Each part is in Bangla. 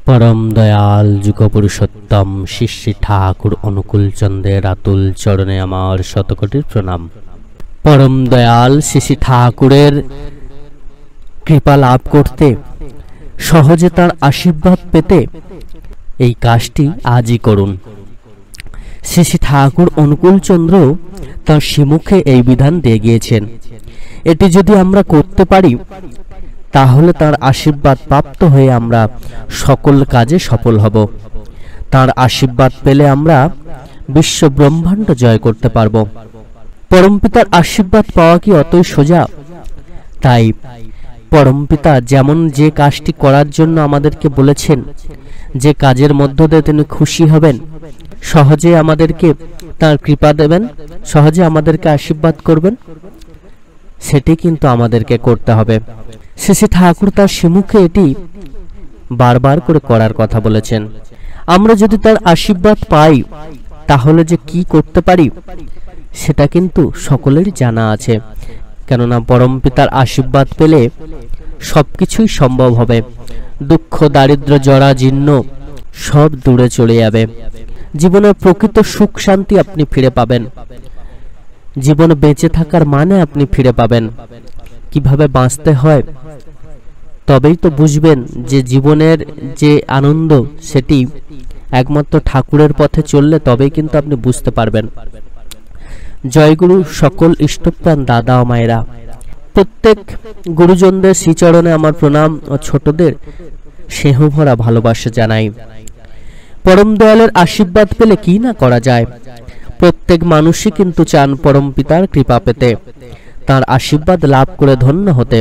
परम दयाल जुगपुरुषोत्तम श्री श्री ठाकुर अनुकूल चंद्रेर आतुल चरणे आमार शतकोटिर प्रणाम। परम दयाल श्री श्री ठाकुरेर कृपा लाभ करते सहजे तार आशीर्वाद पेते এই কাজটি আজই করুন। শ্রী শ্রী ঠাকুর অনুকূল চন্দ্র তার শ্রীমুখে এই বিধান দিয়ে গিয়েছেন। এটি যদি আমরা করতে পারি তাহলে তার আশীর্বাদ প্রাপ্ত হয়ে আমরা সকল কাজে সফল হব। তার আশীর্বাদ পেলে আমরা বিশ্ব ব্রহ্মাণ্ড জয় করতে পারব। পরমপিতার আশীর্বাদ পাওয়া কি অতই সোজা? তাই পরমপিতা যেমন যে কাজটি করার জন্য আমাদেরকে বলেছেন, যে কাজের মধ্য দিয়ে তিনি খুশি হবেন, সহজে আমাদেরকে তার কৃপা দেবেন, সহজে আমাদেরকে আশীর্বাদ করবেন, সেটি কিন্তু আমাদেরকে করতে হবে। শ্রী ঠাকুর তার শ্রীমুখে এটি বারবার করে করার কথা বলেছেন। আমরা যদি তার আশীর্বাদ পাই তাহলে যে কি করতে পারি সেটা কিন্তু সকলেরই জানা আছে। কেননা পরমপিতার আশীর্বাদ পেলে সবকিছুই সম্ভব হবে। দুঃখ, দারিদ্র, জরা, জীর্ণ সব দূরে চলে যাবে। জীবনের প্রকৃত সুখ শান্তি আপনি ফিরে পাবেন। জীবনে বেঁচে থাকার মানে আপনি ফিরে পাবেন। কিভাবে বাঁচতে হয় তবেই তো বুঝবেন যে জীবনের যে আনন্দ সেটি একমাত্র ঠাকুরের পথে চললে তবেই কিন্তু আপনি বুঝতে পারবেন। জয়গুরু সকল ইষ্টপ্রাণ দাদা ও মায়েরা, প্রত্যেক গুরুজনদের শ্রীচরণে আমার প্রণাম ও ছোটদের স্নেহভরা ভালোবাসা জানাই। পরম দয়ালের আশীর্বাদ পেলে কি না করা যায়। প্রত্যেক মানুষই কিন্তু চান পরম পিতার কৃপা পেতে, তার আশীর্বাদ লাভ করে ধন্য হতে।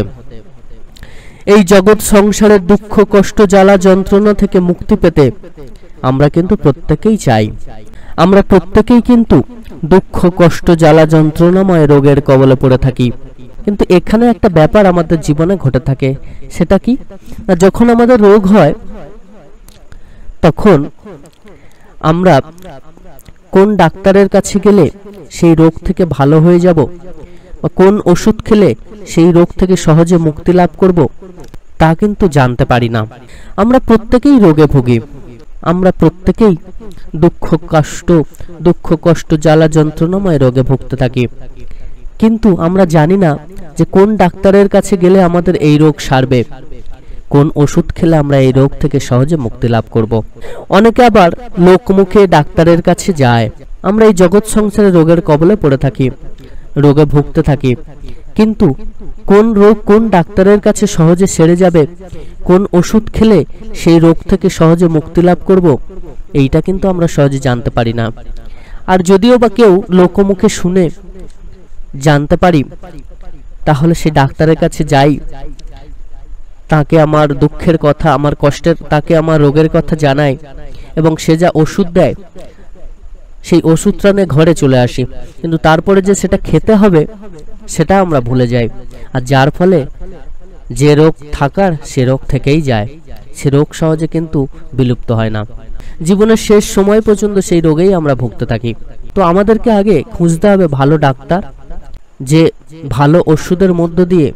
এই জগৎ সংসারের দুঃখ, কষ্ট, জ্বালা, যন্ত্রণা থেকে মুক্তি পেতে আমরা কিন্তু প্রত্যেকেই চাই। আমরা প্রত্যেকেই কিন্তু দুঃখ, কষ্ট, জ্বালা, যন্ত্রণাময় রোগের কবলে পড়ে থাকি। কিন্তু এখানে একটা ব্যাপার আমাদের জীবনে ঘটে থাকে, সেটা কি না, যখন আমাদের রোগ হয় তখন আমরা কোন ডাক্তারের কাছে গেলে সেই রোগ থেকে ভালো হয়ে যাব, বা কোন ওষুধ খেলে সেই রোগ থেকে সহজে মুক্তি লাভ করব, তা কিন্তু জানতে পারি না। আমরা প্রত্যেকেই রোগে ভুগি, আমরা প্রত্যেকেই দুঃখ কষ্ট জ্বালা যন্ত্রণাময় রোগে ভুগতে থাকি। কিন্তু আমরা জানি না যে কোন ডাক্তারের কাছে গেলে আমাদের এই রোগ সারবে, কোন ওষুধ খেলে আমরা এই রোগ থেকে সহজে মুক্তি লাভ করব। অনেকে আবার লোকমুখে ডাক্তারের কাছে যায়। আমরা এই জগৎ সংসারে রোগের কবলে পড়ে থাকি, রোগে ভুগতে থাকি। কিন্তু কোন রোগ কোন ডাক্তারের কাছে সহজে সেরে যাবে, কোন ওষুধ খেলে সেই রোগ থেকে সহজে মুক্তি লাভ করব, এইটা কিন্তু আমরা সহজে জানতে পারি না। আর যদিও বা কেউ লোকমুখে শুনে জানতে পারি, তাহলে সেই ডাক্তারের কাছে যাই, তাকে আমার দুঃখের কথা, আমার কষ্টের, তাকে আমার রোগের কথা জানাই, এবং সে যা ওষুধ দেয় সেই ওষুধটা নিয়ে ঘরে চলে আসি। কিন্তু তারপরে যে সেটা খেতে হবে সেটা আমরা ভুলে যাই। আর যার ফলে যে রোগ থাকার সে রোগ থেকেই যায়, সে রোগ সহজে কিন্তু বিলুপ্ত হয় না। জীবনের শেষ সময় পর্যন্ত সেই রোগেই আমরা ভুগতে থাকি। তো আমাদেরকে আগে খুঁজতে হবে ভালো ডাক্তার, যে ভালো ওষুধের মধ্য দিয়ে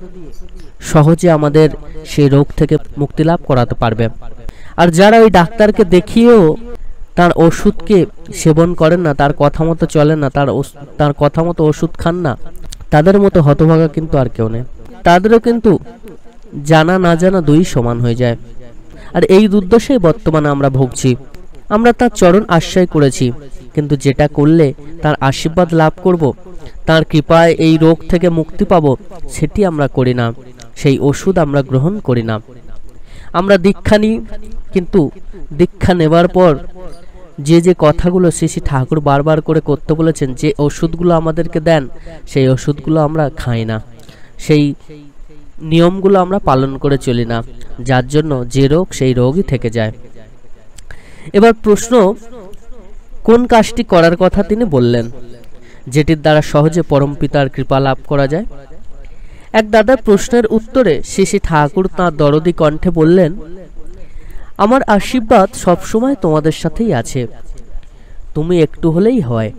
সহজে আমাদের সেই রোগ থেকে মুক্তি লাভ করাতে পারবে। আর যারা ওই ডাক্তারকে দেখিয়েও তার ওষুধকে সেবন করেন না, তার কথা মতো চলেন না, তার কথা মতো ওষুধ খান না, তাদের মতো হতভাগা কিন্তু আর কেউ নেই। তাদেরও কিন্তু জানা না জানা দুই সমান হয়ে যায়। আর এই দুর্দশায় বর্তমানে আমরা ভুগছি। আমরা তার চরণ আশ্রয় করেছি, কিন্তু যেটা করলে তার আশীর্বাদ লাভ করব, তার কৃপায় এই রোগ থেকে মুক্তি পাব, সেটি আমরা করি না। সেই ওষুধ আমরা গ্রহণ করি না। আমরা দীক্ষা নিই, কিন্তু দীক্ষা নেবার পর যে যে কথাগুলো শ্রী শ্রী ঠাকুর বারবার করে করতে বলেছেন, যে ওষুধগুলো আমাদেরকে দেন সেই ওষুধগুলো আমরা খাই না, সেই নিয়মগুলো আমরা পালন করে চলি না, যার জন্য যে রোগ সেই রোগই থেকে যায়। এবার প্রশ্ন, কোন কাজটি করার কথা তিনি বললেন যেটির দ্বারা সহজে পরমপিতার কৃপা লাভ করা যায়? এক দাদার প্রশ্নের উত্তরে শ্রী শ্রী ঠাকুর তাঁর দরদি কণ্ঠে বললেন, আমার আশীর্বাদ সবসময় তোমাদের সাথেই আছে। তুমি একটু হলেই হয়,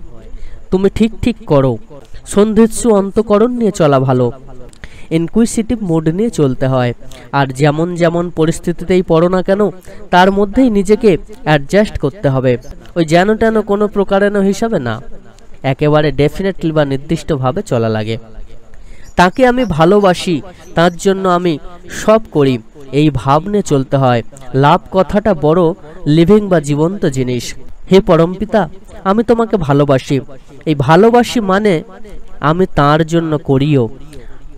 তুমি ঠিক করো, সন্ধিৎসু অন্তকরণ নিয়ে চলা ভালো। ইনকুইসিটিভ মোড নিয়ে চলতে হয়। আর যেমন যেমন পরিস্থিতিতেই পড়ো না কেন তার মধ্যেই নিজেকে অ্যাডজাস্ট করতে হবে, ওই যেন তেন কোনো প্রকারেণ হিসাবে না, একেবারে ডেফিনেটলি বা নির্দিষ্টভাবে চলা লাগে। তাকে আমি ভালোবাসি, তার জন্য আমি সব করি, এই ভাব নিয়ে চলতে হয়। লাভ কথাটা বড় লিভিং বা জীবন্ত জিনিস। হে পরমপিতা, আমি তোমাকে ভালোবাসি, এই ভালোবাসি মানে আমি তার জন্য করিও।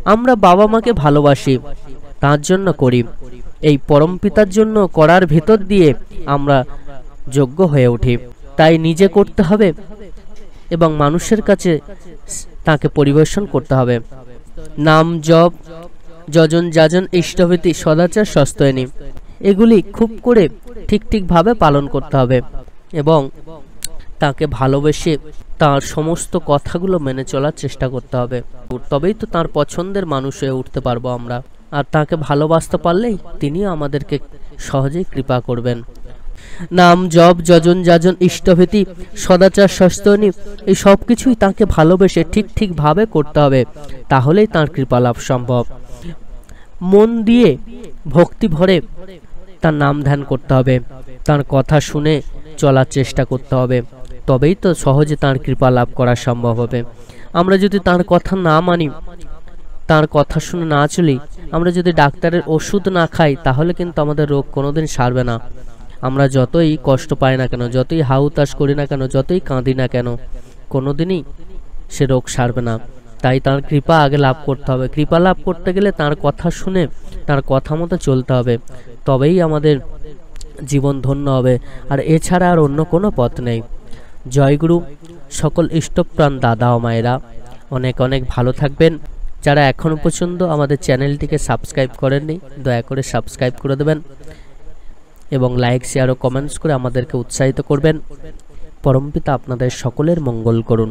আমরা বাবা মাকে ভালোবাসি, তার জন্য করি, এই পরমপিতার জন্য করার ভেতর দিয়ে আমরা যোগ্য হয়ে উঠি। তাই নিজে করতে হবে এবং মানুষের কাছে তাকে পরিবেশন করতে হবে। নাম জপ, যজন যাজন, ইষ্টভীতি, সদাচার, সস্তয়নী, এগুলি খুব করে ঠিকভাবে পালন করতে হবে এবং তাকে ভালোবেসে তার সমস্ত কথাগুলো মেনে চলার চেষ্টা করতে হবে। তবেই তো তার পছন্দের মানুষ হয়ে উঠতে পারবো আমরা। আর তাকে ভালোবাসতে পারলেই তিনিও আমাদেরকে সহজেই কৃপা করবেন। নাম জপ, যজন যাজন, ইষ্টভীতি, সদাচার, সস্তয়নী, এই সব কিছুই তাকে ভালোবেসে ঠিকভাবে করতে হবে, তাহলেই তার কৃপা লাভ সম্ভব। মন দিয়ে ভক্তি ভরে তার নাম ধ্যান করতে হবে, তার কথা শুনে চলার চেষ্টা করতে হবে, তবেই তো সহজে তার কৃপা লাভ করা সম্ভব হবে। আমরা যদি তার কথা না মানি, তার কথা শুনে না চলি, আমরা যদি ডাক্তারের ওষুধ না খাই, তাহলে কিন্তু আমাদের রোগ কোনোদিন সারবে না। আমরা যতই কষ্ট পাই না কেন, যতই হাউতাশ করি না কেন, যতই কাঁদি না কেন, কোনোদিনই সে রোগ সারবে না। তাই তার কৃপা আগে লাভ করতে হবে। কৃপা লাভ করতে গেলে তার কথা শুনে তার কথা মতো চলতে হবে, তবেই আমাদের জীবন ধন্য হবে। আর এছাড়া আর অন্য কোনো পথ নেই। জয়গুরু। সকল ইষ্টপ্রাণ দাদা ও মায়েরা অনেক অনেক ভালো থাকবেন। যারা এখনও পর্যন্ত আমাদের চ্যানেলটিকে সাবস্ক্রাইব করেননি, দয়া করে সাবস্ক্রাইব করে দেবেন এবং লাইক, শেয়ার ও কমেন্টস করে আমাদেরকে উৎসাহিত করবেন। পরমপিতা আপনাদের সকলের মঙ্গল করুন।